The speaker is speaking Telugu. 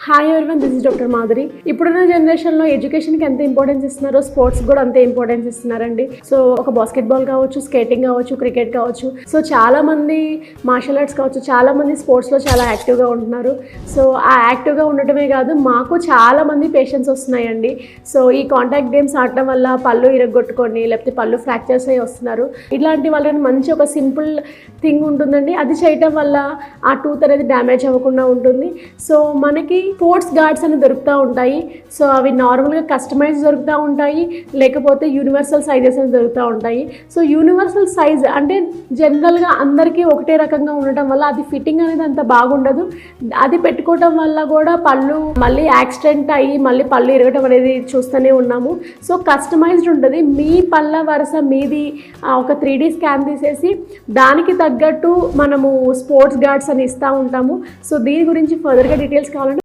Hi everyone, this is doctor Madhuri. ఇప్పుడున్న జనరేషన్లో ఎడ్యుకేషన్కి ఎంత ఇంపార్టెన్స్ ఇస్తున్నారో స్పోర్ట్స్ కూడా అంతే ఇంపార్టెన్స్ ఇస్తున్నారండి. సో ఒక బాస్కెట్బాల్ కావచ్చు, స్కేటింగ్ కావచ్చు, క్రికెట్ కావచ్చు, సో చాలామంది మార్షల్ ఆర్ట్స్ కావచ్చు, చాలామంది స్పోర్ట్స్లో చాలా యాక్టివ్గా ఉంటున్నారు. సో ఆ యాక్టివ్గా ఉండటమే కాదు, మాకు చాలామంది పేషెంట్స్ వస్తున్నాయండి. సో ఈ కాంటాక్ట్ గేమ్స్ ఆడటం వల్ల పళ్ళు ఇరగొట్టుకొని లేకపోతే పళ్ళు ఫ్రాక్చర్స్ అయ్యి వస్తున్నారు. ఇలాంటి వాళ్ళని మంచి ఒక సింపుల్ థింగ్ ఉంటుందండి. అది చేయటం వల్ల ఆ టూత్ అనేది డ్యామేజ్ అవ్వకుండా ఉంటుంది. సో మనకి స్పోర్ట్స్ గార్డ్స్ అని దొరుకుతూ ఉంటాయి. సో అవి నార్మల్గా కస్టమైజ్ దొరుకుతూ ఉంటాయి, లేకపోతే యూనివర్సల్ సైజెస్ అని దొరుకుతూ ఉంటాయి. సో యూనివర్సల్ సైజ్ అంటే జనరల్గా అందరికీ ఒకటే రకంగా ఉండటం వల్ల అది ఫిట్టింగ్ అనేది అంత బాగుండదు. అది పెట్టుకోవటం వల్ల కూడా పళ్ళు మళ్ళీ యాక్సిడెంట్ అయ్యి మళ్ళీ పళ్ళు ఇరగటం అనేది చూస్తూనే ఉన్నాము. సో కస్టమైజ్డ్ ఉంటుంది. మీ పళ్ళ వరుస మీది ఒక 3D స్కాన్ తీసేసి దానికి తగ్గట్టు మనము స్పోర్ట్స్ గార్డ్స్ అని ఇస్తూ ఉంటాము. సో దీని గురించి ఫర్దర్గా డీటెయిల్స్ కావాలంటే